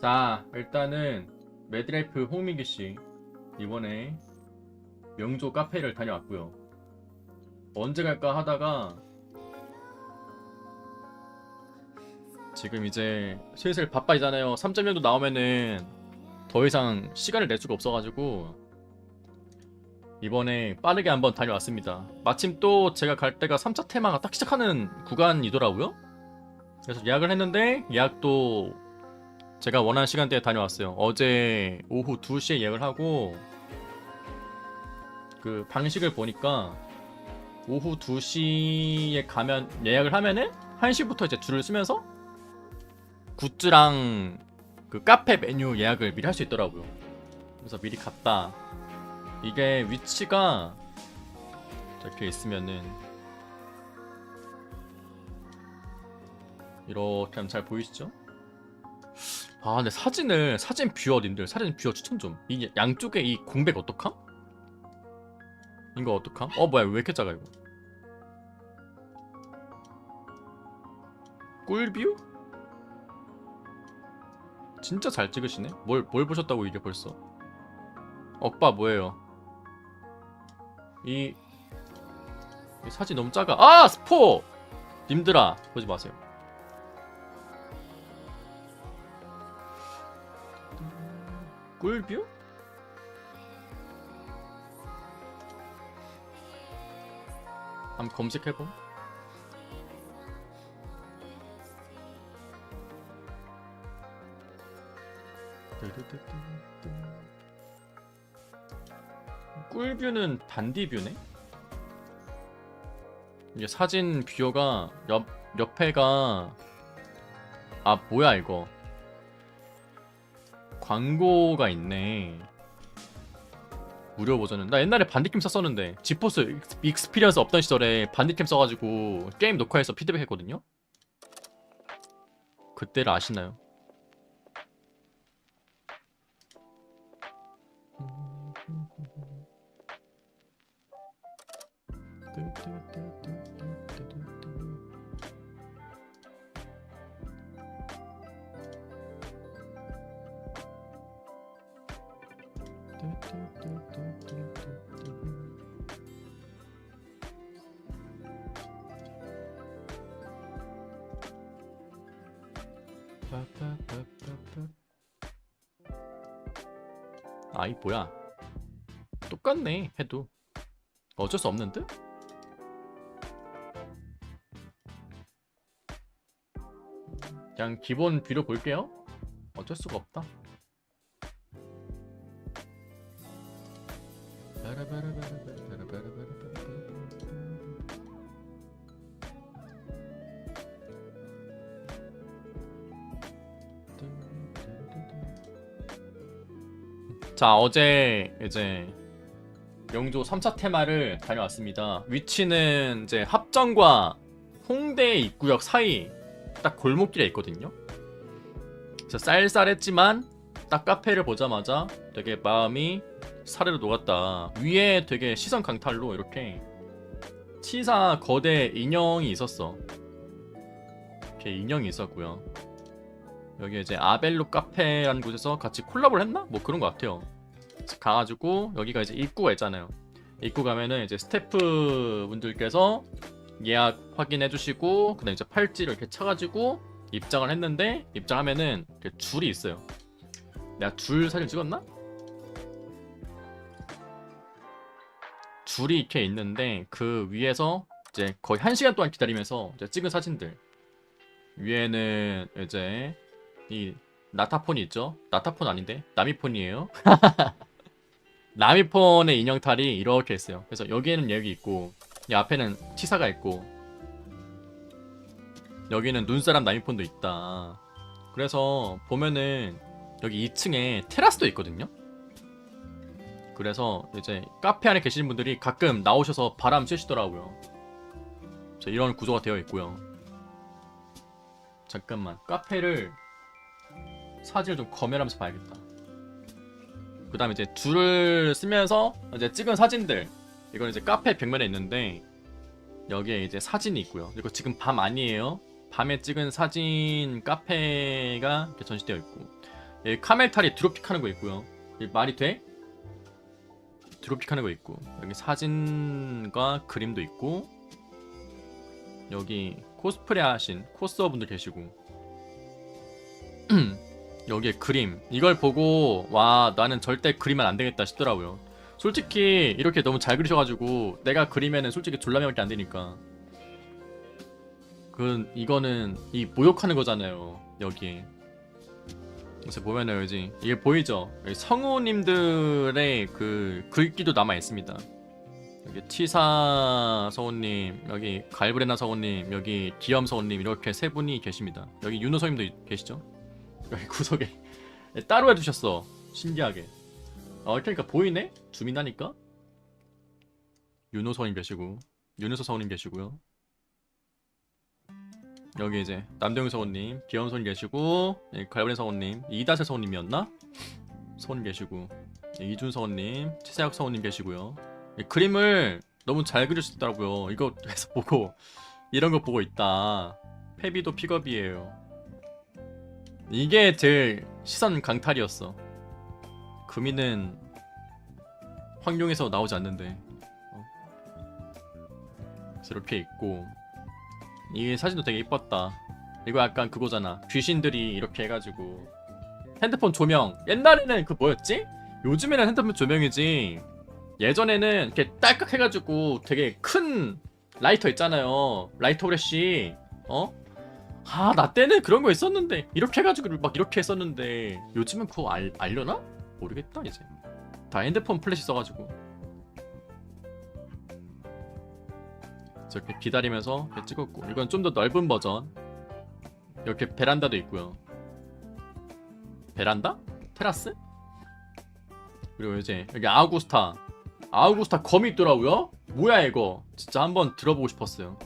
자, 일단은 매드라이프 홍민기 씨 이번에 명조 카페를 다녀왔고요. 언제 갈까 하다가 지금 이제 슬슬 바빠지잖아요. 3.0도 나오면은 더 이상 시간을 낼 수가 없어가지고 이번에 빠르게 한번 다녀왔습니다. 마침 또 제가 갈 때가 3차 테마가 딱 시작하는 구간이더라고요. 그래서 예약을 했는데 예약도 제가 원하는 시간대에 다녀왔어요. 어제 오후 2시에 예약을 하고 그 방식을 보니까 오후 2시에 가면 예약을 하면은 1시부터 이제 줄을 쓰면서 굿즈랑 그 카페 메뉴 예약을 미리 할 수 있더라고요. 그래서 미리 갔다. 이게 위치가 이렇게 있으면은 이렇게 하면 잘 보이시죠? 아 근데 사진 뷰어 님들 사진 뷰어 추천 좀. 이 양쪽에 이 공백 어떡함? 이거 어떡함? 뭐야 왜 이렇게 작아 이거. 꿀뷰? 진짜 잘 찍으시네. 뭘 보셨다고 이게 벌써. 억바 뭐예요? 이 사진 너무 작아. 아 스포! 님들아 보지 마세요. 꿀뷰? 한번 검색해봄. 꿀뷰는 단디뷰네? 이게 사진 뷰어가 옆에가 뭐야 이거 광고가 있네. 무료 버전은 나 옛날에 반디캠 썼었는데 지포스 익스피리언스 없던 시절에 반디캠 써가지고 게임 녹화해서 피드백 했거든요. 그때를 아시나요? 이 뭐야 똑같네 해도 어쩔 수 없는 듯? 그냥 기본 뷰로 볼게요. 어쩔 수가 없다. 자 어제 이제 명조 3차 테마를 다녀왔습니다. 위치는 이제 합정과 홍대 입구역 사이 딱 골목길에 있거든요. 그래서 쌀쌀했지만 딱 카페를 보자마자 되게 마음이 사르르 녹았다. 위에 되게 시선 강탈로 이렇게 치사 거대 인형이 있었어. 이렇게 인형이 있었고요. 여기 이제 아벨로 카페라는 곳에서 같이 콜라보를 했나? 뭐 그런 것 같아요. 가가지고 여기가 이제 입구가 있잖아요. 입구 가면은 이제 스태프 분들께서 예약 확인해 주시고 그다음에 이제 팔찌를 이렇게 차가지고 입장을 했는데 입장하면은 이렇게 줄이 있어요. 내가 줄 사진 찍었나? 줄이 이렇게 있는데 그 위에서 이제 거의 1시간 동안 기다리면서 이제 찍은 사진들. 위에는 이제 이 나타폰이 있죠. 나타폰 아닌데 나미폰이에요. 나미폰의 인형탈이 이렇게 있어요. 그래서 여기에는 여기 있고 이 앞에는 치사가 있고 여기는 눈사람 나미폰도 있다. 그래서 보면은 여기 2층에 테라스도 있거든요. 그래서 이제 카페 안에 계시는 분들이 가끔 나오셔서 바람 쐬시더라고요. 이런 구조가 되어 있고요. 잠깐만 카페를 사진을 좀 검열하면서 봐야겠다. 그 다음에 이제 줄을 쓰면서 이제 찍은 사진들, 이건 이제 카페 벽면에 있는데 여기에 이제 사진이 있고요. 그리고 지금 밤 아니에요. 밤에 찍은 사진 카페가 이렇게 전시되어 있고 여기 카멜탈이 드롭픽하는 거 있고요. 여기 말이 돼? 드롭픽하는 거 있고 여기 사진과 그림도 있고 여기 코스프레 하신 코스어 분들 계시고 여기에 그림 이걸 보고 와 나는 절대 그리면 안 되겠다 싶더라고요. 솔직히 이렇게 너무 잘 그리셔가지고 내가 그리면은 솔직히 졸라매밖에 안 되니까 이거는 이 모욕하는 거잖아요 여기에. 그래서 보면은 여기 이게 보이죠? 여기 성우님들의 그 글귀도 남아 있습니다. 여기 치사 성우님, 여기 갈브레나 성우님, 여기 기염 성우님 이렇게 세 분이 계십니다. 여기 윤호 성우님도 계시죠? 여기 구석에 따로 해두셨어. 신기하게. 그러니까 보이네? 줌인하니까. 윤호 성우님 계시고, 윤호서 성우님 계시고요. 여기 이제 남대웅 성우님, 기염 성우님 계시고, 갈브레나 성우님, 이다세 성우님이었나? 성우님 계시고, 이준 성우님, 최세혁 성우님 계시고요. 그림을 너무 잘 그리셨더라고요. 이거 해서 보고 이런 거 보고 있다. 페비도 픽업이에요. 이게 제일 시선 강탈이었어. 금이는 황룡에서 나오지 않는데 이렇게 있고 이 사진도 되게 이뻤다. 이거 약간 그거잖아. 귀신들이 이렇게 해가지고 핸드폰 조명 옛날에는 그 뭐였지? 요즘에는 핸드폰 조명이지 예전에는 이렇게 딸깍 해가지고 되게 큰 라이터 있잖아요. 라이터 브래쉬 나 때는 그런 거 있었는데 이렇게 해가지고 막 이렇게 했었는데 요즘은 그거 알려나? 모르겠다 이제 다 핸드폰 플래시 써가지고 이렇게 기다리면서 이렇게 찍었고 이건 좀 더 넓은 버전 이렇게 베란다도 있고요. 베란다? 테라스? 그리고 이제 여기 아우구스타 검이 있더라고요? 뭐야 이거 진짜 한번 들어보고 싶었어요.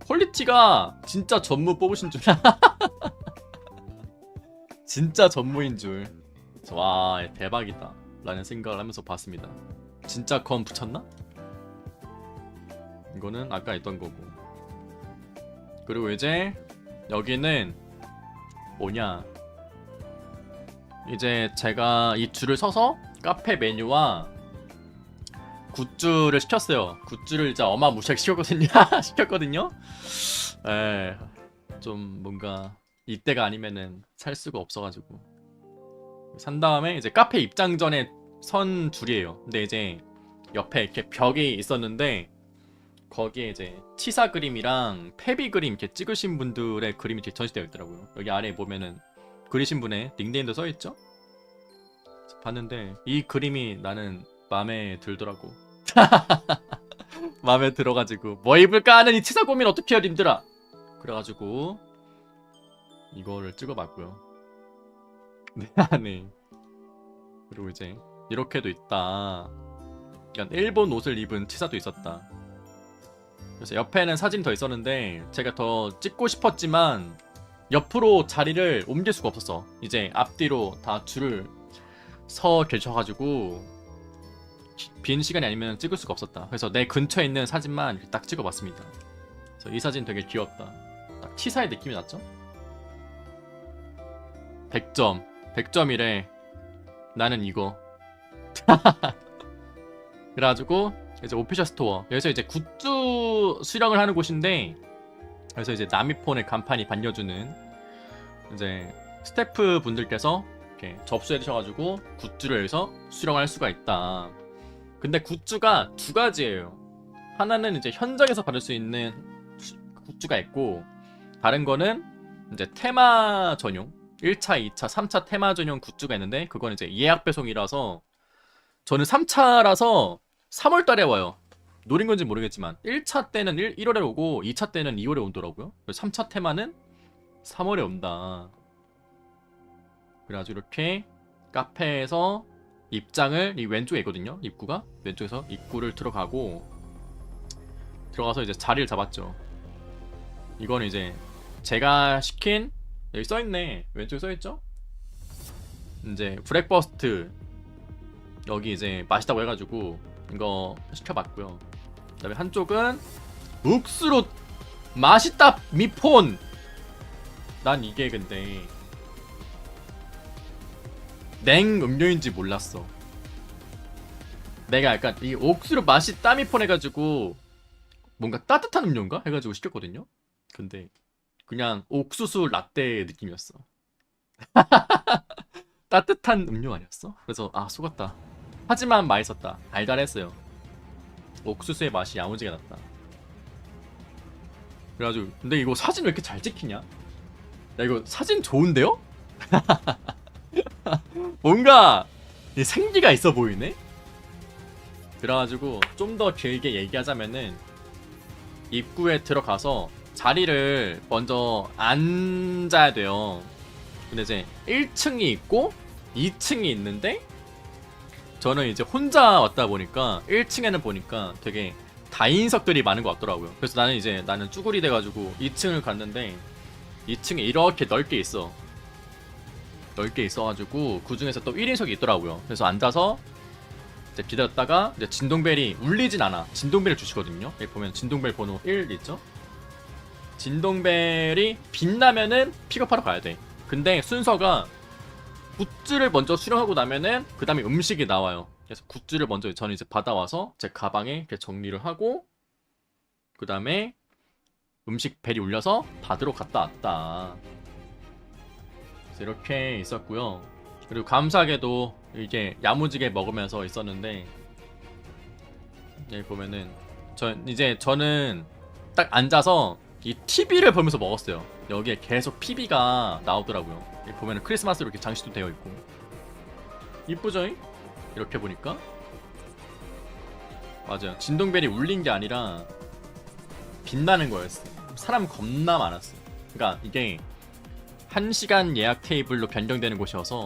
퀄리티가 진짜 전무 뽑으신 줄 진짜 전무인 줄 와 대박이다 라는 생각을 하면서 봤습니다. 진짜 검 붙였나? 이거는 아까 있던 거고 그리고 이제 여기는 뭐냐 이제 제가 이 줄을 서서 카페 메뉴와 굿즈를 시켰어요. 굿즈를 진짜 어마무시하게 시켰거든요. 좀 뭔가 이때가 아니면은 살 수가 없어가지고 산 다음에 이제 카페 입장 전에 선 줄이에요. 근데 이제 옆에 이렇게 벽이 있었는데 거기에 이제 치사 그림이랑 페비 그림 이렇게 찍으신 분들의 그림이 이렇게 전시되어 있더라고요. 여기 아래에 보면은 그리신 분의 닉네임도 써있죠? 봤는데 이 그림이 나는 마음에 들더라고. 마음에 들어가지고 뭐 입을까 하는 이 치사 고민 어떻게 해요 님들아. 그래가지고 이거를 찍어봤고요. 네. 그리고 이제 이렇게도 있다. 약간 일본 옷을 입은 치사도 있었다. 그래서 옆에는 사진이 더 있었는데 제가 더 찍고 싶었지만 옆으로 자리를 옮길 수가 없었어. 이제 앞뒤로 다 줄을 서 계셔가지고 빈 시간이 아니면 찍을 수가 없었다. 그래서 내 근처에 있는 사진만 이렇게 딱 찍어봤습니다. 그래서 이 사진 되게 귀엽다. 딱 치사의 느낌이 났죠? 100점 100점이래. 나는 이거. 그래가지고 이제 오피셜 스토어 여기서 이제 굿즈 수령을 하는 곳인데 그래서 이제 나미폰의 간판이 반겨주는 이제 스태프 분들께서 이렇게 접수해 주셔가지고 굿즈를 여기서 수령할 수가 있다. 근데 굿즈가 두 가지예요. 하나는 이제 현장에서 받을 수 있는 굿즈가 있고 다른 거는 이제 테마 전용 1차, 2차, 3차 테마 전용 굿즈가 있는데 그건 이제 예약 배송이라서 저는 3차라서 3월달에 와요. 노린 건지 모르겠지만 1차 때는 1월에 오고 2차 때는 2월에 오더라고요. 3차 테마는 3월에 온다. 그래가지고 이렇게 카페에서 입장을 이 왼쪽에 있거든요. 입구가 왼쪽에서 입구를 들어가서 이제 자리를 잡았죠. 이거는 이제 제가 시킨 여기 써있네. 왼쪽에 써있죠? 이제 브렉버스트 여기 이제 맛있다고 해가지고 이거 시켜봤고요. 그 다음에 한쪽은 욱수로 맛있다 미폰. 난 이게 근데 냉 음료인지 몰랐어. 내가 약간 이 옥수수 맛이 땀이 폰해가지고 뭔가 따뜻한 음료인가 해가지고 시켰거든요. 근데 그냥 옥수수 라떼 느낌이었어. 따뜻한 음료 아니었어? 그래서 아 속았다. 하지만 맛있었다. 달달했어요. 옥수수의 맛이 야무지게 났다. 그래가지고 근데 이거 사진 왜 이렇게 잘 찍히냐? 야 이거 사진 좋은데요? 뭔가 이 생기가 있어 보이네? 그래가지고 좀 더 길게 얘기하자면은 입구에 들어가서 자리를 먼저 앉아야 돼요. 근데 이제 1층이 있고 2층이 있는데 저는 이제 혼자 왔다 보니까 1층에는 보니까 되게 다인석들이 많은 것 같더라고요. 그래서 나는 쭈구리 돼가지고 2층을 갔는데 2층에 이렇게 넓게 있어. 넓게 있어가지고 그 중에서 또 1인석이 있더라고요. 그래서 앉아서 이제 기다렸다가 이제 진동벨이 울리진 않아. 진동벨을 주시거든요. 여기 보면 진동벨 번호 1 있죠? 진동벨이 빛나면은 픽업하러 가야 돼. 근데 순서가 굿즈를 먼저 수령하고 나면은 그 다음에 음식이 나와요. 그래서 굿즈를 먼저 저는 이제 받아와서 제 가방에 이렇게 정리를 하고 그 다음에 음식 벨이 울려서 받으러 갔다 왔다. 그래서 이렇게 있었고요. 그리고 감사하게도 이게 야무지게 먹으면서 있었는데 여기 보면은 저는 딱 앉아서 이 TV를 보면서 먹었어요. 여기에 계속 PB가 나오더라고요. 여기 보면은 크리스마스로 이렇게 장식도 되어 있고 이쁘죠? 이렇게 보니까 맞아요. 진동벨이 울린 게 아니라 빛나는 거였어. 사람 겁나 많았어. 그러니까 이게 1시간 예약 테이블로 변경되는 곳이어서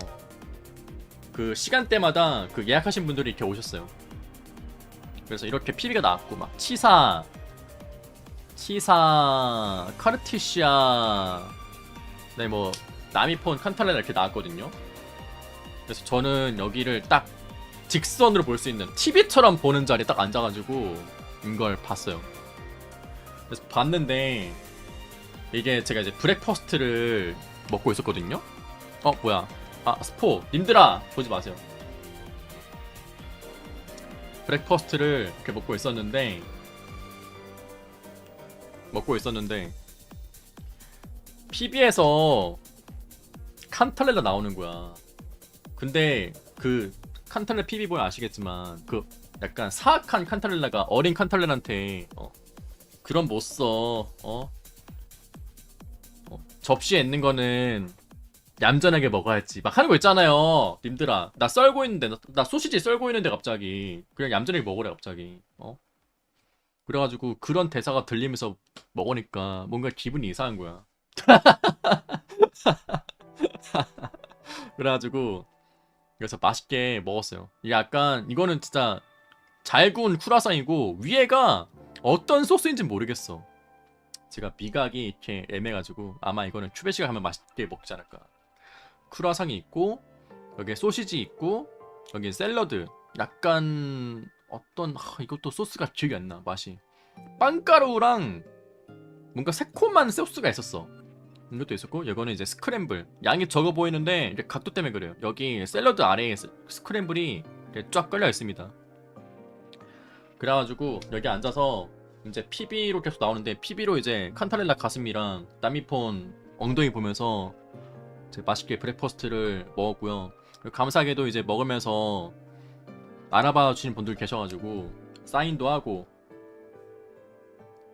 그 시간대마다 그 예약하신 분들이 이렇게 오셨어요. 그래서 이렇게 PB가 나왔고 막 치사, 카르티시아, 네 뭐 나미폰, 칸탈레나 이렇게 나왔거든요. 그래서 저는 여기를 딱 직선으로 볼 수 있는 TV처럼 보는 자리에 딱 앉아가지고 이걸 봤어요. 그래서 봤는데 이게 제가 이제 브렉퍼스트를 먹고 있었거든요. 뭐야? 아 스포 님들아 보지 마세요. 브렉퍼스트를 이렇게 먹고 있었는데 PB에서 칸탈렐라 나오는 거야. 근데 그 칸탈렐라 PB 보면 아시겠지만 그 약간 사악한 칸탈렐라가 어린 칸탈렐라한테 그런 못 써. 접시에 있는 거는 얌전하게 먹어야지 막 하는 거 있잖아요. 님들아 나 썰고 있는데 나 소시지 썰고 있는데 갑자기 그냥 얌전하게 먹으래 갑자기. 그래가지고 그런 대사가 들리면서 먹으니까 뭔가 기분이 이상한 거야. 그래가지고 그래서 맛있게 먹었어요. 이게 약간 이거는 진짜 잘 구운 쿠라상이고 위에가 어떤 소스인지 모르겠어. 제가 미각이 이렇게 애매가지고 아마 이거는 큐베시가 하면 맛있게 먹지 않을까. 쿠라상이 있고 여기에 소시지 있고 여기 샐러드 약간 어떤 이것도 소스가 기억이 안 나. 맛이 빵가루랑 뭔가 새콤한 소스가 있었어. 이것도 있었고 이거는 이제 스크램블 양이 적어 보이는데 이게 각도 때문에 그래요. 여기 샐러드 아래에 스크램블이 쫙 깔려 있습니다. 그래가지고 여기 앉아서 이제 PB로 계속 나오는데 PB로 이제 칸타렐라 가슴이랑 나미폰 엉덩이 보면서 이제 맛있게 브렉퍼스트를 먹었고요. 그리고 감사하게도 이제 먹으면서 알아봐 주신 분들 계셔가지고 사인도 하고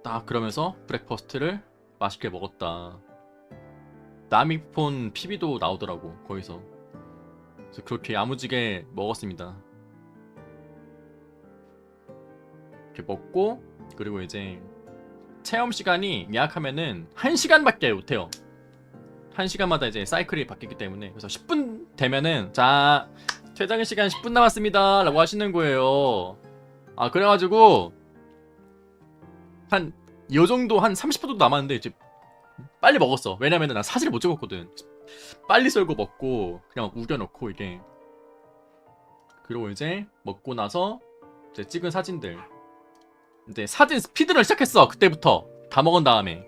딱 그러면서 브렉퍼스트를 맛있게 먹었다. 나미폰 PB도 나오더라고 거기서. 그래서 그렇게 야무지게 먹었습니다. 이렇게 먹고 그리고 이제 체험 시간이 예약하면은 1시간밖에 못해요. 1시간마다 이제 사이클이 바뀌기 때문에. 그래서 10분 되면은 자 퇴장 시간 10분 남았습니다 라고 하시는 거예요. 그래가지고 한 요정도 한 30분 정도 남았는데 이제 빨리 먹었어. 왜냐면은 난 사진을 못 찍었거든. 빨리 썰고 먹고 그냥 우겨놓고 이게. 그리고 이제 먹고 나서 이제 찍은 사진들 이제 사진 스피드를 시작했어. 그때부터 다 먹은 다음에.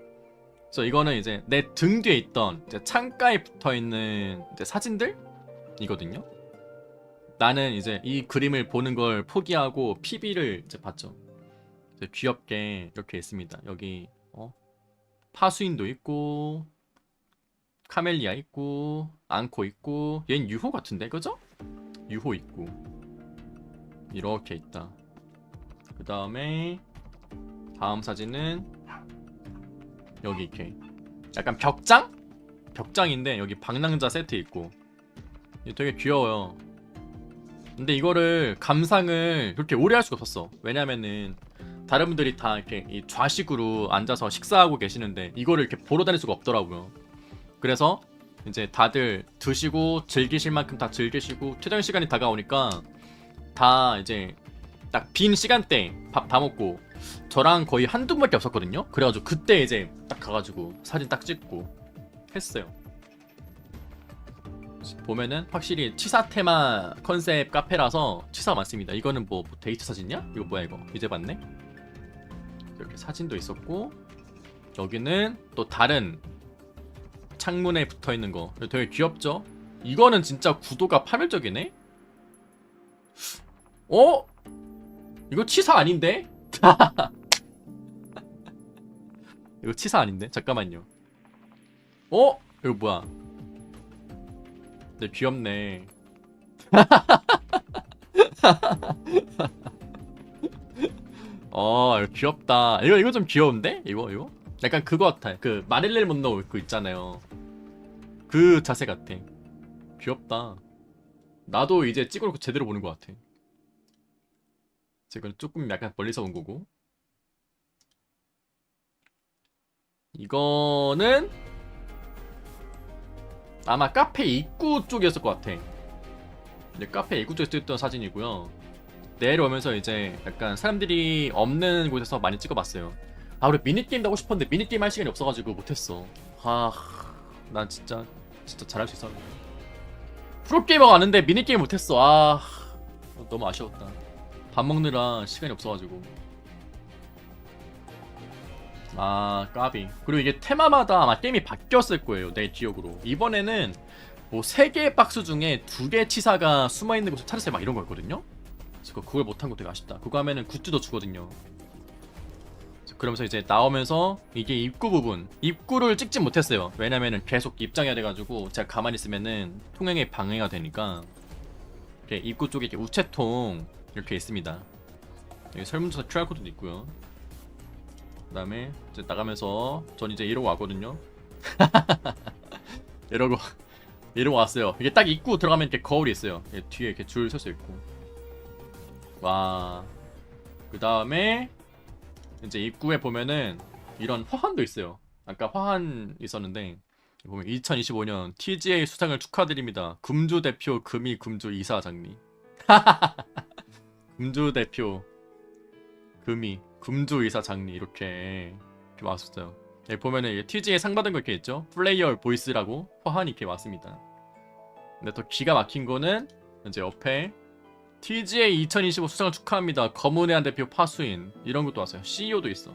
그래서 이거는 이제 내 등 뒤에 있던 이제 창가에 붙어있는 이제 사진들이거든요. 나는 이제 이 그림을 보는 걸 포기하고 PB를 이제 봤죠. 이제 귀엽게 이렇게 있습니다. 여기 파수인도 있고 카멜리아 있고 앙코 있고 얘는 유호 같은데 그죠? 유호 있고 이렇게 있다. 그 다음에 다음 사진은 여기 이렇게 약간 벽장? 벽장인데 여기 방랑자 세트 있고 이게 되게 귀여워요. 근데 이거를 감상을 그렇게 오래 할 수가 없었어. 왜냐면은 다른 분들이 다 이렇게 이 좌식으로 앉아서 식사하고 계시는데 이거를 이렇게 보러 다닐 수가 없더라고요. 그래서 이제 다들 드시고 즐기실 만큼 다 즐기시고 퇴장 시간이 다가오니까 다 이제 딱 빈 시간대 밥 다 먹고 저랑 거의 한두 분밖에 없었거든요. 그래가지고 그때 이제 딱 가가지고 사진 딱 찍고 했어요. 보면은 확실히 치사 테마 컨셉 카페라서 치사가 많습니다. 이거는 뭐 데이트 사진이야? 이거 뭐야 이거? 이제 봤네? 이렇게 사진도 있었고 여기는 또 다른 창문에 붙어있는 거 되게 귀엽죠? 이거는 진짜 구도가 파멸적이네? 어? 이거 치사 아닌데? 이거 치사 아닌데? 잠깐만요. 이거 뭐야? 네, 귀엽네. 이거 귀엽다. 이거 좀 귀여운데? 이거? 약간 그거 같아. 그 마릴린 먼로 그 있잖아요. 그 자세 같아. 귀엽다. 나도 이제 찍어놓고 제대로 보는 것 같아. 지금 조금 약간 멀리서 본 거고. 이거는 아마 카페 입구 쪽이었을 것 같아. 근데 카페 입구 쪽에 찍었던 사진이고요. 내려오면서 이제 약간 사람들이 없는 곳에서 많이 찍어봤어요. 우리 미니게임도 하고 싶었는데 미니게임 할 시간이 없어가지고 못했어. 난 진짜 잘할 수 있었는데. 프로게이머가 아는데 미니게임 못했어. 너무 아쉬웠다. 밥 먹느라 시간이 없어가지고. 까비. 그리고 이게 테마마다 아마 게임이 바뀌었을 거예요. 내 기억으로. 이번에는 뭐 3개의 박스 중에 2개 치사가 숨어있는 곳을 찾으세요 막 이런 거였거든요. 그래서 그걸 못한 거 되게 아쉽다. 그거 하면은 굿즈도 주거든요. 그러면서 이제 나오면서 이게 입구 부분, 입구를 찍지 못했어요. 왜냐면은 계속 입장해야 돼가지고 제가 가만히 있으면은 통행에 방해가 되니까. 이렇게 입구 쪽에 이렇게 우체통 이렇게 있습니다. 여기 설문조사 QR코드도 있고요. 그 다음에 이제 나가면서 전 이제 이러고 왔거든요. 이러고 왔어요. 이게 딱 입구 들어가면 이렇게 거울이 있어요. 뒤에 이렇게 줄 설 수 있고. 와. 그 다음에 이제 입구에 보면은 이런 화환도 있어요. 아까 화환 있었는데 보면 2025년 TGA 수상을 축하드립니다. 금주 대표 금이 금주 이사장님. 금주 대표 금이 금주 이사장님 이렇게 왔었어요. 여기 보면은 TGA 상 받은 거 이렇게 있죠. 플레이어 보이스라고 화환이 이렇게 왔습니다. 근데 더 기가 막힌 거는 이제 옆에 TGA 2025 수상을 축하합니다. 검은해안 대표 파수인 이런 것도 왔어요. CEO도 있어.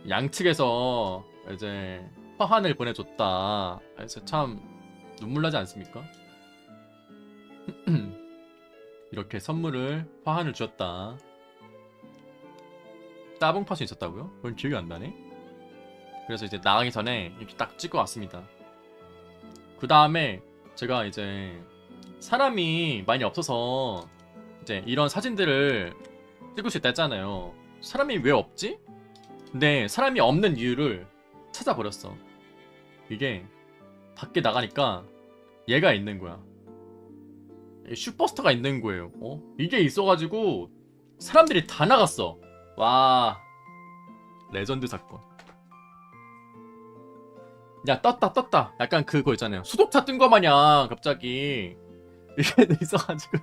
양측에서 이제 화환을 보내줬다. 그래서 참 눈물 나지 않습니까? 이렇게 선물을 화환을 주었다. 따봉 파수 있었다고요? 그건 기억이 안 나네. 그래서 이제 나가기 전에 이렇게 딱 찍어 왔습니다. 그 다음에 제가 이제 사람이 많이 없어서 이제 이런 사진들을 찍을 수 있다 했잖아요. 사람이 왜 없지? 근데 사람이 없는 이유를 찾아버렸어. 이게 밖에 나가니까 얘가 있는 거야. 슈퍼스타가 있는 거예요. 이게 있어가지고 사람들이 다 나갔어. 와, 레전드 사건. 야, 떴다. 약간 그거 있잖아요. 수독차 뜬 거 마냥 갑자기 이게 있어가지고.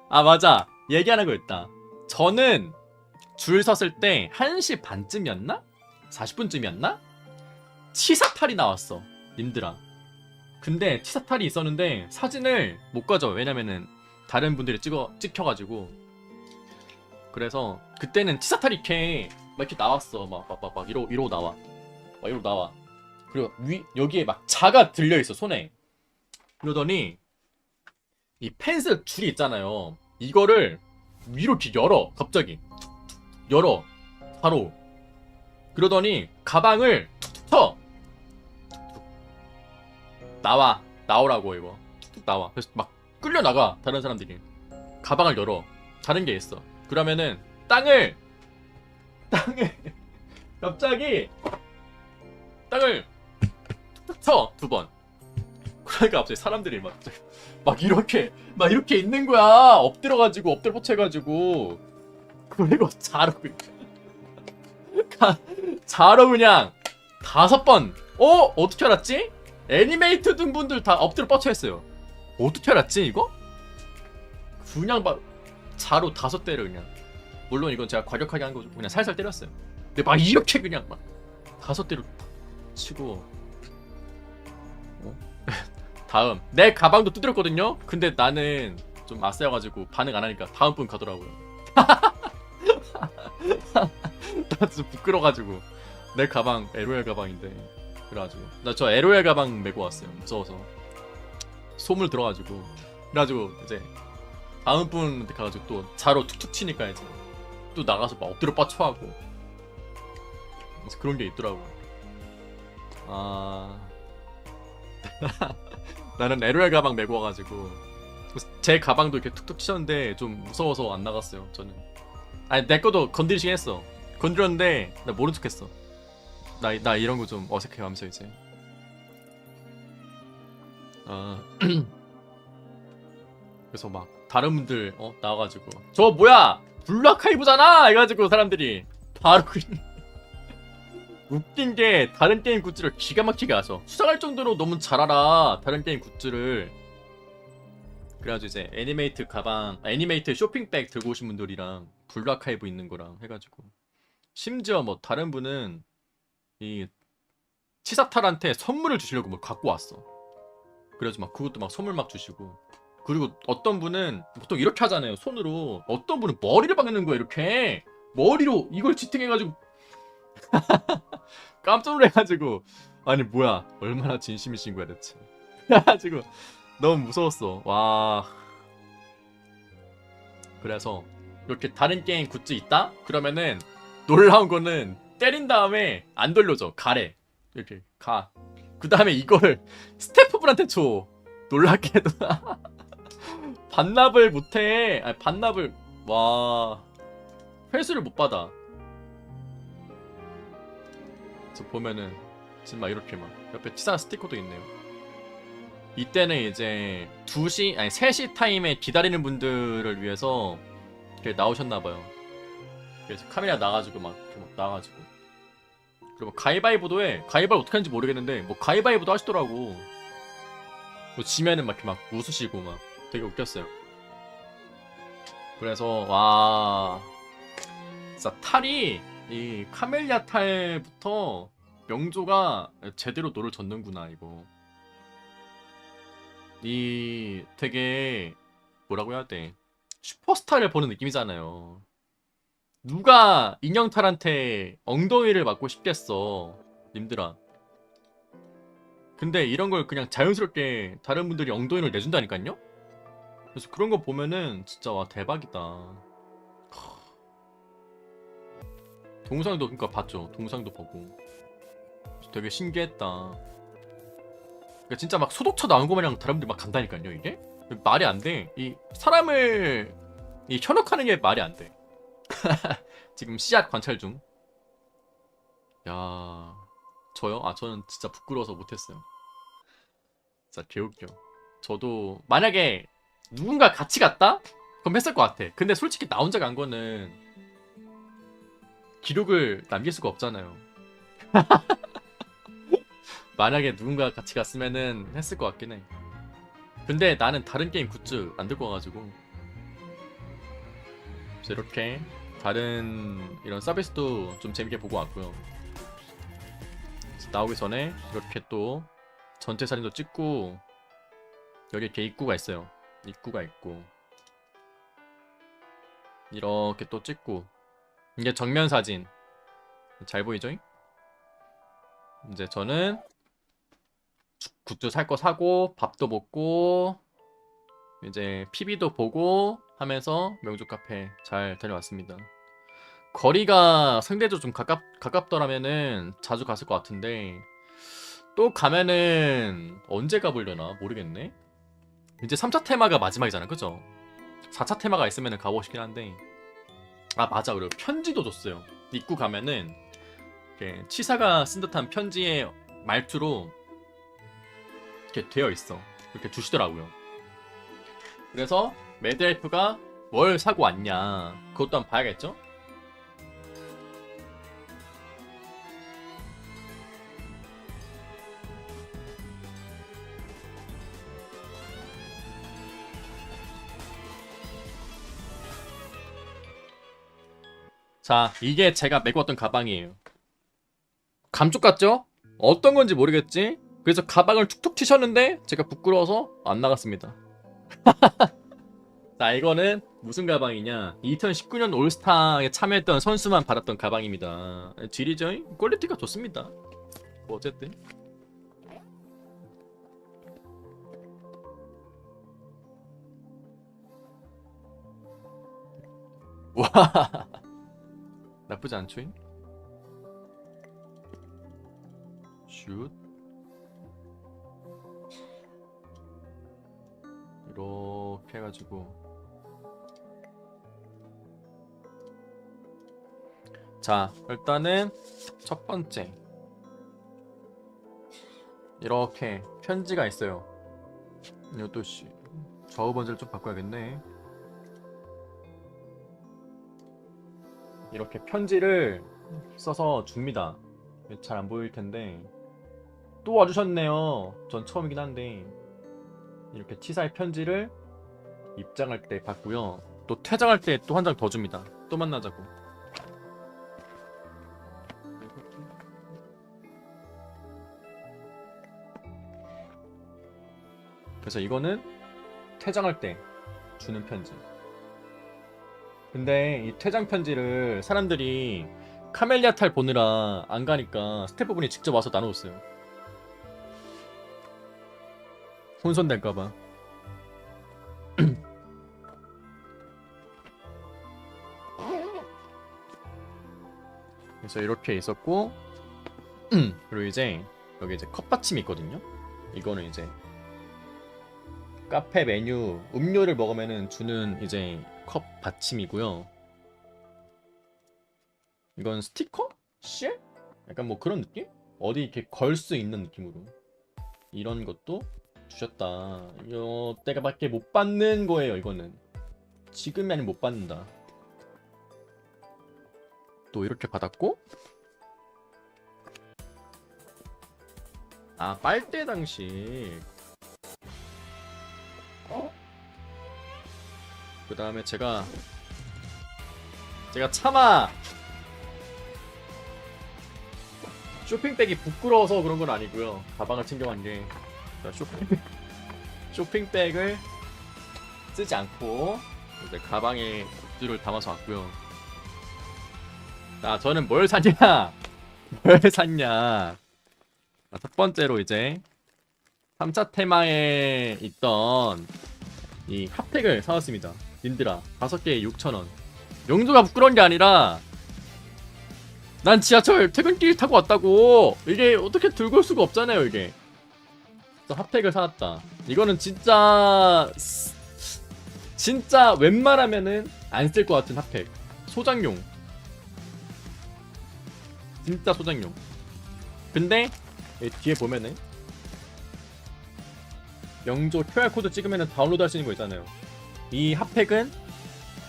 맞아. 얘기하는 거 있다. 저는 줄 섰을 때 1시 반쯤이었나? 40분쯤이었나? 치사탈이 나왔어. 님들아. 근데 치사탈이 있었는데 사진을 못 가져. 왜냐면은 다른 분들이 찍혀가지고. 그래서 그때는 치사탈이 이렇게 나왔어. 막 이러고 나와. 막 이러고 나와. 그리고 여기에 막 자가 들려있어 손에. 그러더니 이 펜슬 줄이 있잖아요. 이거를 위로 이렇게 열어. 갑자기 열어. 바로. 그러더니 가방을 툭툭 쳐. 나와. 나오라고 이거. 툭툭 나와. 그래서 막 끌려 나가. 다른 사람들이. 가방을 열어. 다른 게 있어. 그러면은 땅을 갑자기 땅을 툭툭 쳐. 2번. 그러니까 갑자기 사람들이 막 이렇게 있는 거야. 엎드려 뻗쳐가지고. 그리고 자로 그냥 5번. 어떻게 알았지? 애니메이트 분들 다 엎드려 뻗쳐 했어요. 어떻게 알았지 이거? 그냥 막 자로 5대를 그냥. 물론 이건 제가 과격하게 한 거죠. 그냥 살살 때렸어요. 근데 막 이렇게 그냥 막 5대로 치고. 다음 내 가방도 두드렸거든요. 근데 나는 좀 아싸여가지고 반응 안 하니까 다음 분 가더라고요. 나 진짜 부끄러워가지고. 내 가방 LOL 가방인데. 그래가지고 나 저 LOL 가방 메고 왔어요. 무서워서 소물 들어가지고. 그래가지고 이제 다음 분한테 가가지고 또 자로 툭툭 치니까 이제 또 나가서 막 엎드려 빠쳐하고. 그래서 그런 게 있더라고요. 나는 LOL 가방 메고 와가지고 제 가방도 이렇게 툭툭 치셨는데 좀 무서워서 안 나갔어요. 저는. 아니 내 거도 건드리긴 했어. 건드렸는데 나 모른 척했어. 나 이런 거 좀 어색해 하면서 이제. 그래서 막 다른 분들 나와가지고 저 뭐야 블루 아카이브잖아 해가지고 사람들이 바로 그냥. 웃긴 게 다른 게임 굿즈를 기가 막히게 하죠. 수상할 정도로 너무 잘 알아 다른 게임 굿즈를. 그래가지고 이제 애니메이트 쇼핑백 들고 오신 분들이랑 블루 아카이브 있는 거랑 해가지고. 심지어 뭐 다른 분은 이 치사탈한테 선물을 주시려고 뭐 갖고 왔어. 그래가지고 막 그것도 막 선물 막 주시고. 그리고 어떤 분은 보통 이렇게 하잖아요 손으로. 어떤 분은 머리를 박는 거야 이렇게. 머리로 이걸 지탱해가지고. 깜짝 놀래가지고. 아니 뭐야 얼마나 진심이신 거야 대체. 그래가지고 너무 무서웠어. 와. 그래서 이렇게 다른 게임 굿즈 있다? 그러면은 놀라운 거는 때린 다음에 안 돌려줘. 가래. 이렇게 가. 그 다음에 이거를 스태프분한테 줘. 놀랍게도. 반납을 못해. 아니 반납을. 와. 회수를 못 받아. 그래서 보면은 지금 막 이렇게 막 옆에 치사 스티커도 있네요. 이때는 이제 2시 아니 3시 타임에 기다리는 분들을 위해서 이렇게 나오셨나봐요. 그래서 카메라 나가지고 막 이렇게 막 나가지고. 그리고 가위바위보도 해. 가위바위보 어떻게 하는지 모르겠는데 뭐 가위바위보도 하시더라고. 뭐 지면은 막 이렇게 막 웃으시고 막 되게 웃겼어요. 그래서 와 진짜 탈이 이 카멜리아 탈부터 명조가 제대로 노를 젓는구나 이거. 이 되게 뭐라고 해야 돼? 슈퍼스타를 보는 느낌이잖아요. 누가 인형탈한테 엉덩이를 맞고 싶겠어, 님들아. 근데 이런 걸 그냥 자연스럽게 다른 분들이 엉덩이를 내준다니까요? 그래서 그런 거 보면은 진짜 와 대박이다. 동상도 그러니까 봤죠. 동상도 보고 되게 신기했다. 그러니까 진짜 막 소독차 나온 거 마냥 다른 분들 막 간다니까요. 이게 말이 안 돼. 이 사람을 현혹하는 게 말이 안 돼. 지금 씨앗 관찰 중. 야, 저요? 저는 진짜 부끄러워서 못했어요. 진짜 개웃겨. 저도 만약에 누군가 같이 갔다? 그럼 했을 것 같아. 근데 솔직히 나 혼자 간 거는 기록을 남길 수가 없잖아요. 만약에 누군가 같이 갔으면은 했을 것 같긴 해. 근데 나는 다른 게임 굿즈 안 들고 와가지고. 그래서 이렇게 다른 이런 서비스도 좀 재밌게 보고 왔고요. 나오기 전에 이렇게 또 전체 사진도 찍고. 여기 이렇게 입구가 있어요. 입구가 있고 이렇게 또 찍고. 이게 정면 사진 잘 보이죠? 이제 저는 굿즈 살 거 사고 밥도 먹고 이제 PB도 보고 하면서 명조 카페 잘 다녀왔습니다. 거리가 상대적으로 좀 가깝더라면은 자주 갔을 것 같은데 또 가면은 언제 가보려나 모르겠네. 이제 3차 테마가 마지막이잖아, 그죠? 4차 테마가 있으면은 가보고 싶긴 한데. 아 맞아, 그리고 편지도 줬어요. 입구 가면은 이렇게 치사가 쓴 듯한 편지의 말투로 이렇게 되어 있어. 이렇게 주시더라고요. 그래서 매드엘프가 뭘 사고 왔냐 그것도 한번 봐야겠죠? 자, 이게 제가 메고 왔던 가방이에요. 감쪽 같죠? 어떤 건지 모르겠지? 그래서 가방을 툭툭 치셨는데 제가 부끄러워서 안 나갔습니다. 자, 이거는 무슨 가방이냐? 2019년 올스타에 참여했던 선수만 받았던 가방입니다. 지리죠? 퀄리티가 좋습니다. 뭐 어쨌든. 와, 나쁘지 않죠? 슛. 이렇게 해가지고. 자, 일단은 첫 번째 이렇게 편지가 있어요. 이것도 좌우 번지를 좀 바꿔야겠네. 이렇게 편지를 써서 줍니다. 잘 안 보일 텐데 또 와주셨네요. 전 처음이긴 한데 이렇게 치사의 편지를 입장할 때 받고요. 또 퇴장할 때 또 한 장 더 줍니다. 또 만나자고. 그래서 이거는 퇴장할 때 주는 편지. 근데 이 퇴장 편지를 사람들이 카멜리아 탈 보느라 안 가니까 스태프분이 직접 와서 나눠줬어요. 혼선될까봐. 그래서 이렇게 있었고, 그리고 이제 여기 이제 컵 받침이 있거든요. 이거는 이제 카페 메뉴 음료를 먹으면은 주는 이제 컵 받침이고요. 이건 스티커? 실? 약간 뭐 그런 느낌? 어디 이렇게 걸 수 있는 느낌으로 이런 것도 주셨다. 이거 때가 밖에 못 받는 거예요. 이거는 지금이 아니면 못 받는다. 또 이렇게 받았고, 아 빨대 당시. 그 다음에 제가 차마 쇼핑백이 부끄러워서 그런 건 아니고요. 가방을 챙겨간 게. 자, 쇼핑백을 쓰지 않고 이제 가방에 굿즈를 담아서 왔고요. 자, 저는 뭘 샀냐? 뭘 샀냐? 자, 첫 번째로 이제 3차 테마에 있던 이 핫팩을 사왔습니다. 님들아, 5개에 6,000원. 용도가 부끄러운 게 아니라 난 지하철 퇴근길 타고 왔다고. 이게 어떻게 들고 올 수가 없잖아요, 이게. 그래서 핫팩을 사왔다. 이거는 진짜 웬만하면은 안 쓸 것 같은 핫팩. 소장용. 진짜 소장용. 근데 뒤에 보면은 명조 QR코드 찍으면은 다운로드 할 수 있는 거 있잖아요. 이 핫팩은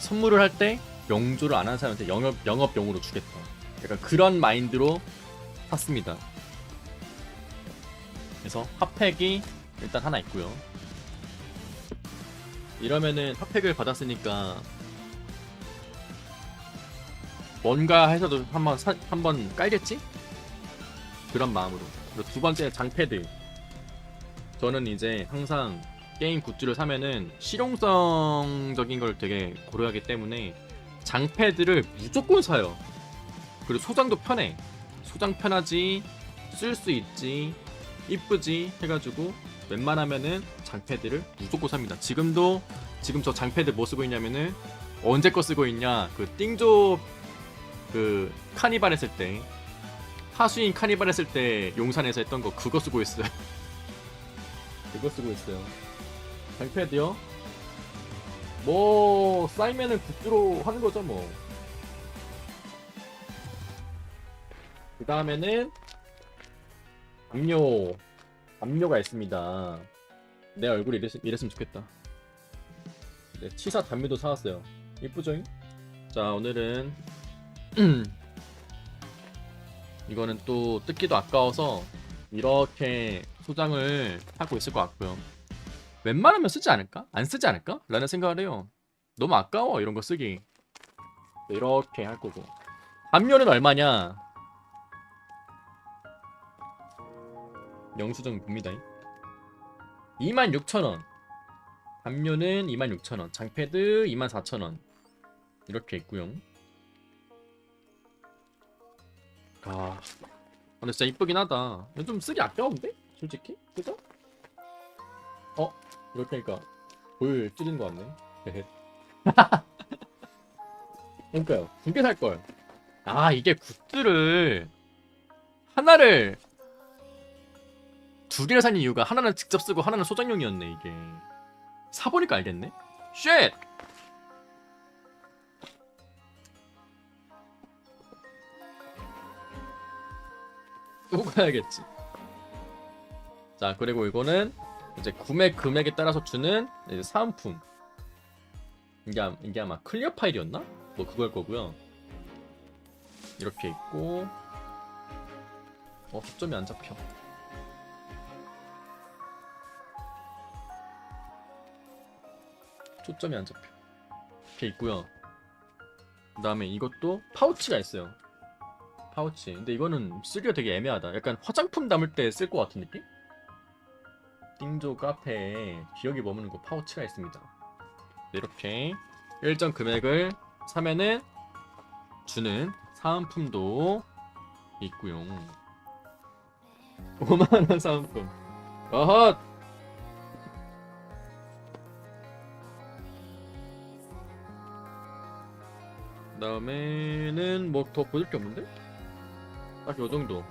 선물을 할 때 명조를 안 하는 사람한테 영업용으로 주겠다. 약간 그런 마인드로 샀습니다. 그래서 핫팩이 일단 하나 있고요. 이러면은 핫팩을 받았으니까 뭔가 해서도 한번 깔겠지? 그런 마음으로. 그리고 두 번째 장패드. 저는 이제 항상 게임 굿즈를 사면은 실용성적인 걸 되게 고려하기 때문에 장패드를 무조건 사요. 그리고 소장도 편해. 소장 편하지, 쓸 수 있지, 이쁘지 해가지고 웬만하면은 장패드를 무조건 삽니다. 지금 저 장패드 뭐 쓰고 있냐면은 언제 거 쓰고 있냐, 그 띵조 그 카니발 했을 때, 하수인 카니발 했을 때 용산에서 했던 거 그거 쓰고 있어요. 그거 쓰고 있어요. 장패드요? 뭐 쌓이면은 굿즈로 하는 거죠 뭐. 그 다음에는 담요가 있습니다. 내 얼굴이 이랬으면 좋겠다. 네, 치사 담요도 사왔어요. 이쁘죠? 자, 오늘은 이거는 또 뜯기도 아까워서 이렇게 소장을 하고 있을 것 같고요. 웬만하면 쓰지 않을까? 안 쓰지 않을까? 라는 생각을 해요. 너무 아까워 이런 거 쓰기. 이렇게 할 거고. 담요는 얼마냐? 영수증 봅니다. 26,000원. 담요는 26,000원. 장패드 24,000원. 이렇게 있고요. 아, 근데 진짜 이쁘긴 하다. 좀 쓰기 아까운데? 솔직히? 그죠? 이렇게 하니까 볼 찌르는 것 같네. 그러니까요. 2개 살걸. 아, 이게 굿즈를 하나를 2개를 산 이유가 하나는 직접 쓰고 하나는 소장용이었네. 이게 사보니까 알겠네. 쉣! 또 가야겠지. 자, 그리고 이거는 이제 구매 금액에 따라서 주는 이제 사은품. 이게 아마 클리어 파일이었나? 뭐 그걸 거고요. 이렇게 있고, 초점이 안 잡혀. 초점이 안 잡혀. 이렇게 있고요. 그 다음에 이것도 파우치가 있어요. 파우치. 근데 이거는 쓰기가 되게 애매하다. 약간 화장품 담을 때 쓸 것 같은 느낌? 띵조 카페에 기억이 머무는 그 파우치가 있습니다. 이렇게 일정 금액을 사면은 주는 사은품도 있고요. 5만원 사은품. 어헛! 그 다음에는 뭐 더 보실 게 없는데? 딱 요정도.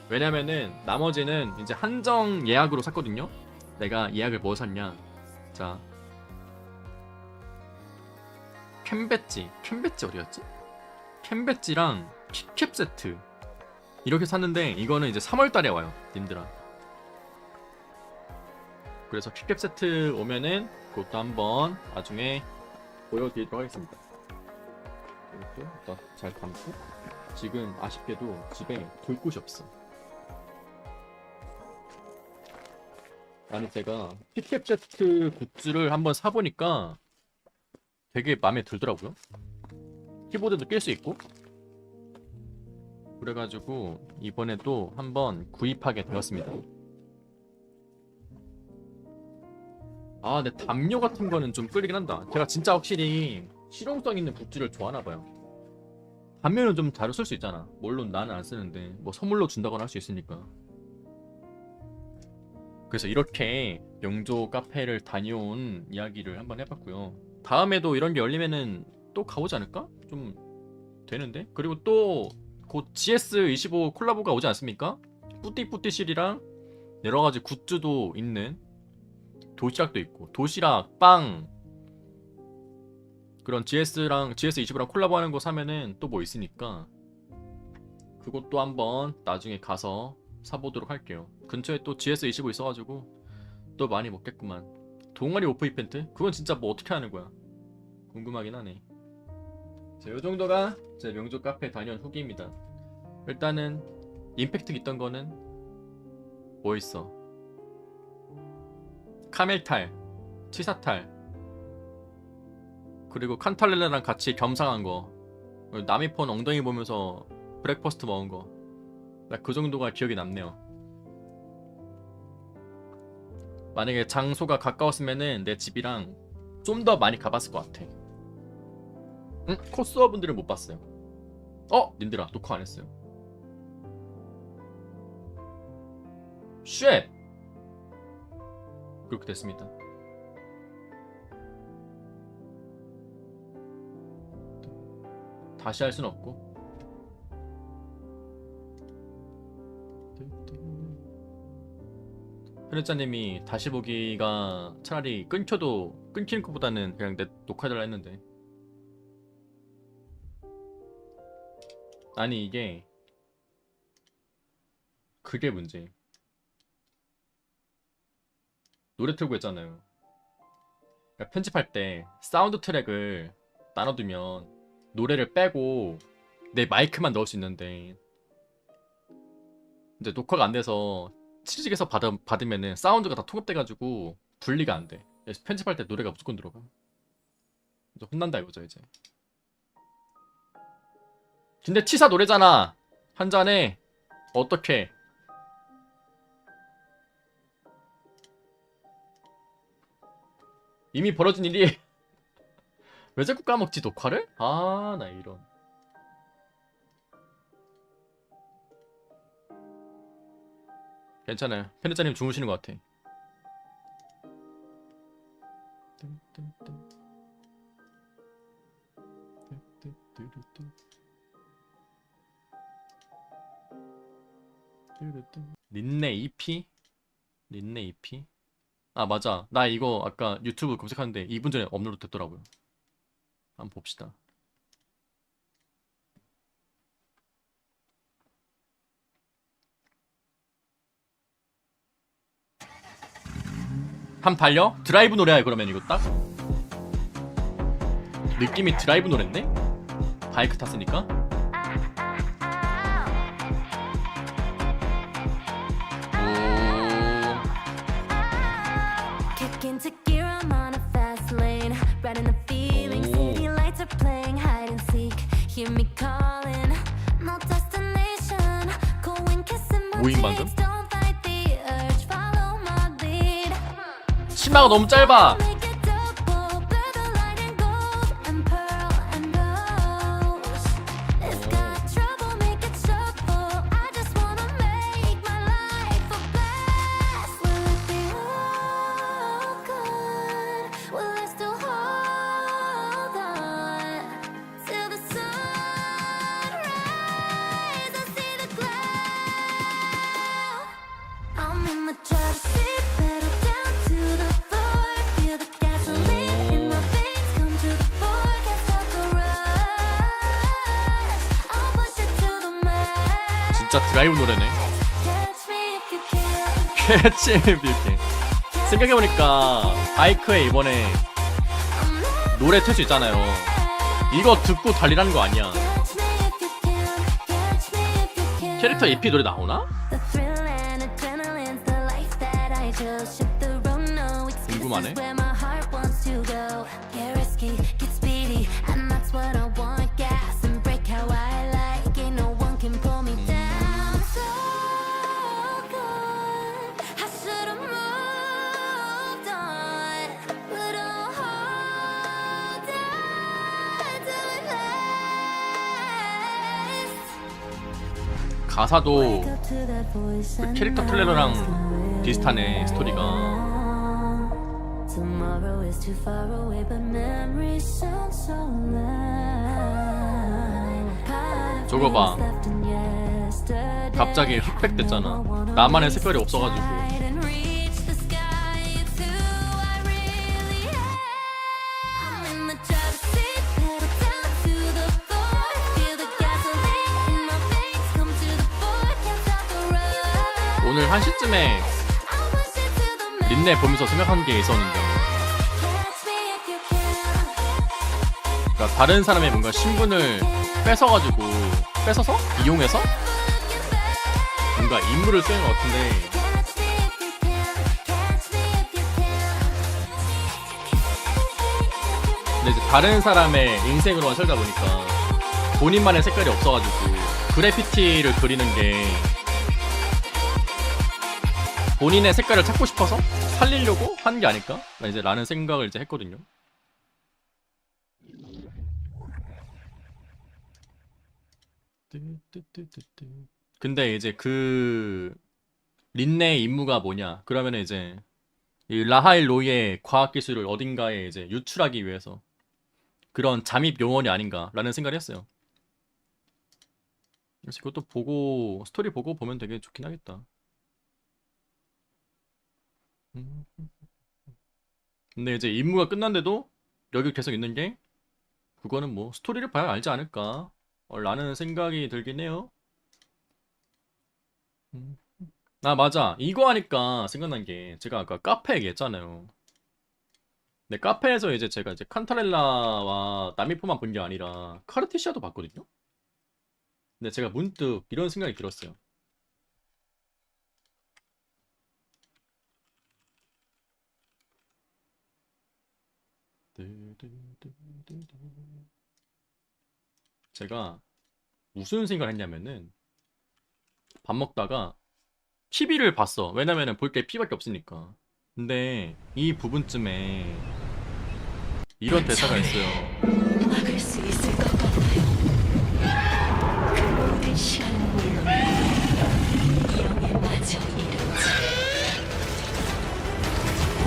왜냐면은 나머지는 이제 한정 예약으로 샀거든요. 내가 예약을 뭐 샀냐. 자, 캔배지 어디였지? 캔배지랑 키캡 세트 이렇게 샀는데 이거는 이제 3월달에 와요 님들아. 그래서 키캡 세트 오면은 그것도 한번 나중에 보여드리도록 하겠습니다. 이렇게 일단 잘 담고. 지금 아쉽게도 집에 돌 곳이 없어. 아니, 제가 키캡 세트 굿즈를 한번 사보니까 되게 마음에 들더라고요. 키보드도 낄 수 있고. 그래가지고 이번에도 한번 구입하게 되었습니다. 아, 근데 담요 같은 거는 좀 끌리긴 한다. 제가 진짜 확실히 실용성 있는 굿즈를 좋아하나봐요. 담요는 좀 자주 쓸 수 있잖아. 물론 나는 안 쓰는데 뭐 선물로 준다거나 할 수 있으니까. 그래서 이렇게 명조 카페를 다녀온 이야기를 한번 해봤고요. 다음에도 이런 게 열리면은 또 가보지 않을까? 좀 되는데? 그리고 또 곧 GS25 콜라보가 오지 않습니까? 뿌띠뿌띠실이랑 여러가지 굿즈도 있는, 도시락도 있고, 도시락, 빵, 그런 GS랑 GS25랑 콜라보하는 거 사면은 또 뭐 있으니까 그것도 한번 나중에 가서 사보도록 할게요. 근처에 또 GS25 있어가지고 또 많이 먹겠구만. 동아리 오프 이벤트? 그건 진짜 뭐 어떻게 하는 거야? 궁금하긴 하네. 자, 요 정도가 제 명조 카페 다녀온 후기입니다. 일단은 임팩트 있던 거는 뭐 있어? 카멜탈, 치사탈, 그리고 칸탈렐라랑 같이 겸상한 거, 남의 폰 엉덩이 보면서 브렉퍼스트 먹은 거. 나 그 정도가 기억이 남네요. 만약에 장소가 가까웠으면은 내 집이랑 좀 더 많이 가봤을 것 같아. 응? 코스어 분들은 못 봤어요. 님들아, 녹화 안 했어요. 쉣! 그렇게 됐습니다. 다시 할 순 없고. 편집자님이 다시 보기가 차라리 끊겨도 끊기는 것보다는 그냥 녹화해달라 했는데, 아니 이게 그게 문제. 노래 틀고 했잖아요. 그러니까 편집할 때 사운드 트랙을 나눠두면 노래를 빼고 내 마이크만 넣을 수 있는데, 이제 녹화가 안 돼서 취직에서 받으면은 사운드가 다 통합돼가지고 분리가 안 돼. 그래서 편집할 때 노래가 무조건 들어가. 이제 혼난다 이거죠 이제. 근데 티사 노래잖아. 한 잔에 어떻게? 이미 벌어진 일이 왜 자꾸 까먹지 녹화를? 아, 나 이런. 괜찮아요. 편집자님 주무시는 것 같아. 린네 EP? 린네 EP? 아 맞아, 나 이거 아까 유튜브 검색하는데 2분 전에 업로드 됐더라고요. 한번 봅시다. 한 달려? 드라이브 노래야 그러면 이거 딱? 느낌이 드라이브 노랜데? 바이크 탔으니까? Kick into gear, I'm on a fast lane. Riding the feeling, city lights are playing hide and seek. Hear me calling, no destination. Go and kiss in my 모임 방금? cheeks. Don't fight the urge, follow my lead. 치마가 너무 짧아. Make it double, blur the light in gold and pearl and rose. It's got trouble, make it shuffle. I just wanna make my life a blast. Will it be all good? Will I still hold on till the sunrise? I see the glow. I'm in my driver's seat, pedal down to the floor. Feel the gasoline in my veins come to the fore. Can't stop the rush. I'll push it to the max. 진짜 드라이브 노래네. Catch me if you can. 캐치 이렇게. 생각해보니까 바이크에 이번에 I'm not 노래 틀 수 있잖아요. 이거 듣고 달리라는 거 아니야. catch me if you can. Catch me if you can. 캐릭터 EP 노래 나오나? The thrill and adrenaline's the life that I chose. Ship the road, no 궁금하네. excuses where my heart wants to go. Get risky, get speedy, and that's what I want. Gas and brake how I like. Ain't no one can pull me down. So good, I should've moved on, but I'll hold on till it lasts. 가사도 Wake up to that voice 그 and 캐릭터 트레일러랑 비슷하네 스토리가. Tomorrow is too far away, but memories sound so loud. 저거 봐. 갑자기 흑백 됐잖아. 나만의 색깔이 없어가지고. 오늘 1시쯤에 린네 보면서 생각한 게 있었는데, 그러니까 다른 사람의 뭔가 신분을 뺏어가지고 뺏어서 이용해서 뭔가 임무를 쓰는 것 같은데, 근데 이제 다른 사람의 인생으로만 살다 보니까 본인만의 색깔이 없어가지고 그래피티를 그리는 게 본인의 색깔을 찾고 싶어서 살리려고 하는 게 아닐까? 이제 라는 생각을 이제 했거든요. 근데 이제 그 린네의 임무가 뭐냐? 그러면 이제 이 라하일로이의 과학기술을 어딘가에 이제 유출하기 위해서 그런 잠입 요원이 아닌가라는 생각을 했어요. 그래서 그것도 보고 스토리 보고 보면 되게 좋긴 하겠다. 음. 근데 이제 임무가 끝난데도 여기 계속 있는 게 그거는 뭐 스토리를 봐야 알지 않을까 라는 생각이 들긴 해요. 음. 아 맞아, 이거 하니까 생각난 게 제가 아까 카페 얘기했잖아요. 근데 카페에서 이제 제가 이제 칸타렐라와 나미포만 본 게 아니라 카르티시아도 봤거든요. 근데 제가 문득 이런 생각이 들었어요. 제가 무슨 생각을 했냐면은 밥 먹다가 TV를 봤어. 왜냐면은 볼 게 피밖에 없으니까. 근데 이 부분쯤에 이런 대사가 있어요. 막을 수 있을 것 같나요? 그 모든 시간은 물론 영에 마저 이르지.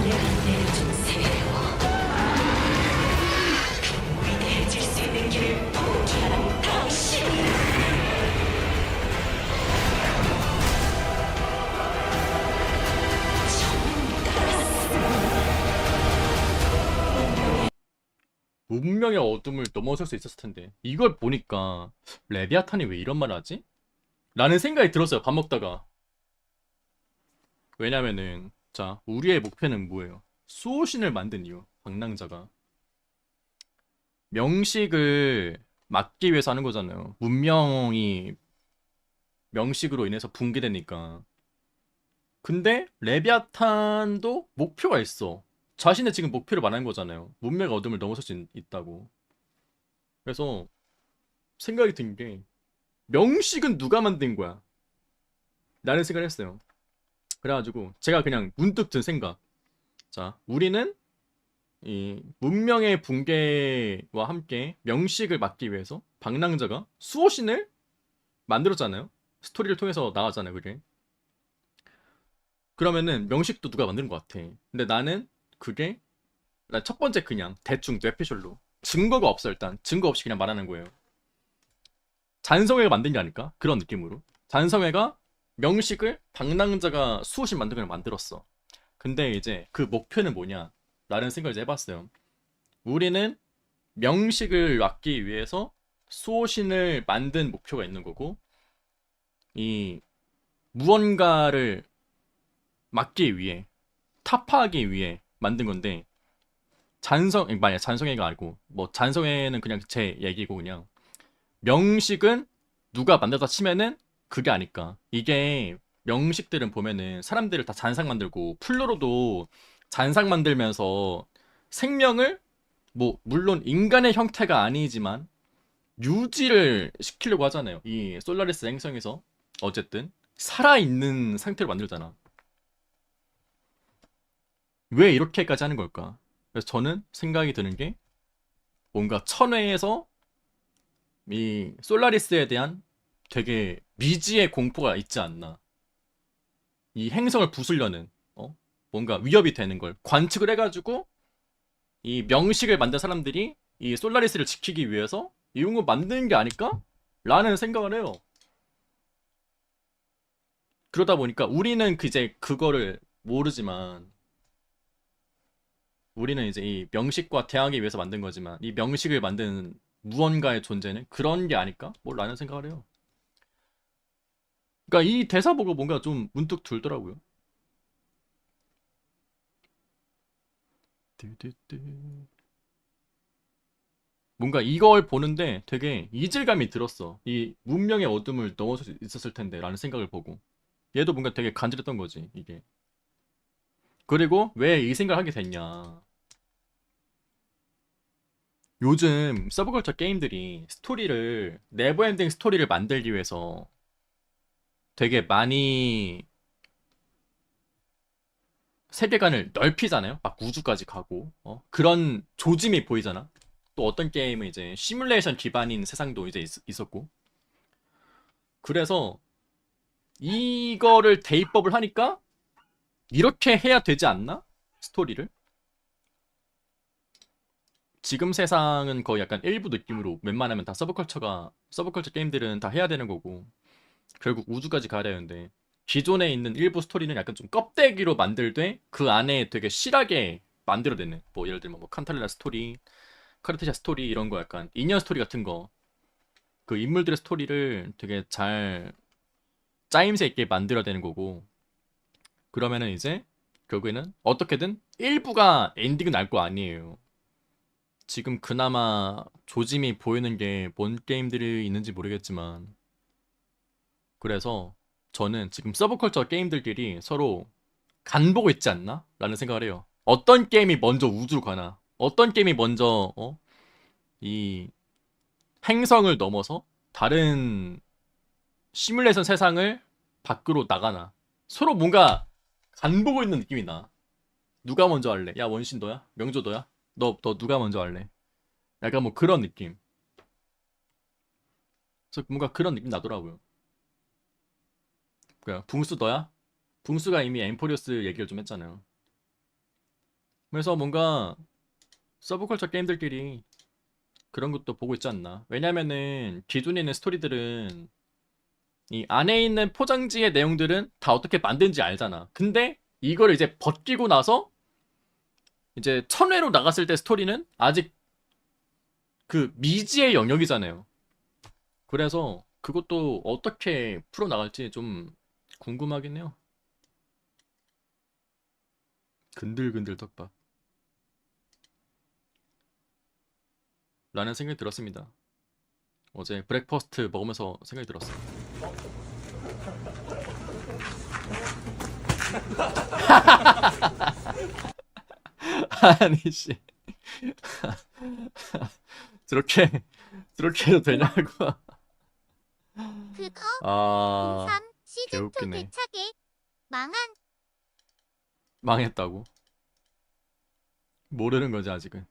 내가 내준 세례와 그 위대해질 수 있는 길을 포기하는 당신이 운명의 어둠을 넘어설 수 있었을 텐데 이걸 보니까 레비아탄이 왜 이런 말 하지? 라는 생각이 들었어요. 밥 먹다가. 왜냐면은 자, 우리의 목표는 뭐예요? 수호신을 만든 이유. 방랑자가 명식을 막기 위해서 하는 거잖아요. 문명이 명식으로 인해서 붕괴되니까. 근데 레비아탄도 목표가 있어. 자신의 지금 목표를 말하는 거잖아요. 문명의 어둠을 넘어설 수 있다고. 그래서 생각이 든 게 명식은 누가 만든 거야? 라는 생각을 했어요. 그래가지고 제가 그냥 문득 든 생각. 자, 우리는 이 문명의 붕괴와 함께 명식을 막기 위해서 방랑자가 수호신을 만들었잖아요. 스토리를 통해서 나왔잖아요, 그게. 그러면은 명식도 누가 만든 것 같아. 근데 나는 그게 첫 번째 그냥 대충 뇌피셜로 증거가 없어. 일단 증거 없이 그냥 말하는 거예요. 잔성회가 만든 게 아닐까? 그런 느낌으로. 잔성회가 명식을 방랑자가 수호신 만든 걸 만들었어. 근데 이제 그 목표는 뭐냐? 라는 생각을 이제 해봤어요. 우리는 명식을 막기 위해서 수호신을 만든 목표가 있는 거고, 이 무언가를 막기 위해, 타파하기 위해 만든 건데, 만약 잔성회가 아니고, 뭐 잔성회는 그냥 제 얘기고 그냥 명식은 누가 만들다 치면은 그게 아닐까. 이게 명식들은 보면은 사람들을 다 잔상 만들고 플루로도 잔상 만들면서 생명을 뭐 물론 인간의 형태가 아니지만 유지를 시키려고 하잖아요. 이 솔라리스 행성에서 어쨌든 살아있는 상태로 만들잖아. 왜 이렇게까지 하는 걸까? 그래서 저는 생각이 드는 게 뭔가 천회에서 이 솔라리스에 대한 되게 미지의 공포가 있지 않나. 이 행성을 부수려는 뭔가 위협이 되는 걸 관측을 해가지고 이 명식을 만든 사람들이 이 솔라리스를 지키기 위해서 이런 거 만드는 게 아닐까? 라는 생각을 해요. 그러다 보니까 우리는 이제 그거를 모르지만 우리는 이제 이 명식과 대항하기 위해서 만든 거지만 이 명식을 만든 무언가의 존재는 그런 게 아닐까? 뭐 라는 생각을 해요. 그러니까 이 대사 보고 뭔가 좀 문득 들더라고요. 뭔가 이걸 보는데 되게 이질감이 들었어. 이 문명의 어둠을 넘어설 수 있었을 텐데 라는 생각을 보고 얘도 뭔가 되게 간절했던 거지 이게. 그리고 왜 이 생각을 하게 됐냐, 요즘 서브컬처 게임들이 스토리를 네버엔딩 스토리를 만들기 위해서 되게 많이 세계관을 넓히잖아요. 막 우주까지 가고 그런 조짐이 보이잖아. 또 어떤 게임은 이제 시뮬레이션 기반인 세상도 이제 있었고. 그래서 이거를 대입법을 하니까 이렇게 해야 되지 않나? 스토리를. 지금 세상은 거의 약간 일부 느낌으로 웬만하면 다 서브컬처 게임들은 다 해야 되는 거고 결국 우주까지 가야 되는데 기존에 있는 일부 스토리는 약간 좀 껍데기로 만들되 그 안에 되게 실하게 만들어내는 뭐 예를 들면 뭐 칸탈레라 스토리, 카르테시아 스토리 이런 거 약간 인연 스토리 같은 거 그 인물들의 스토리를 되게 잘 짜임새 있게 만들어내는 거고 그러면은 이제 결국에는 어떻게든 일부가 엔딩은 날 거 아니에요. 지금 그나마 조짐이 보이는 게 뭔 게임들이 있는지 모르겠지만 그래서 저는 지금 서브컬처 게임들끼리 서로 간보고 있지 않나? 라는 생각을 해요. 어떤 게임이 먼저 우주로 가나? 어떤 게임이 먼저 이 행성을 넘어서 다른 시뮬레이션 세상을 밖으로 나가나? 서로 뭔가 간보고 있는 느낌이 나. 누가 먼저 할래? 야 원신 너야? 명조 너야? 너 누가 먼저 할래? 약간 뭐 그런 느낌. 그래서 뭔가 그런 느낌 나더라고요. 뭐야 붕수 너야? 붕수가 이미 엠포리어스 얘기를 좀 했잖아요. 그래서 뭔가 서브컬처 게임들끼리 그런 것도 보고 있지 않나. 왜냐면은 기존에 있는 스토리들은 이 안에 있는 포장지의 내용들은 다 어떻게 만드는지 알잖아. 근데 이걸 이제 벗기고 나서 이제 천회로 나갔을 때 스토리는 아직 그 미지의 영역이잖아요. 그래서 그것도 어떻게 풀어나갈지 좀 궁금하긴 해요. 근들근들 떡밥. 라는 생각이 들었습니다. 어제 브렉퍼스트 먹으면서 생각이 들었어요. 아니 씨. 저렇게 해도 되냐고. 그거 아, 03 시즌2 개웃기네. 대차게 망한 망했다고. 모르는 거지 아직은.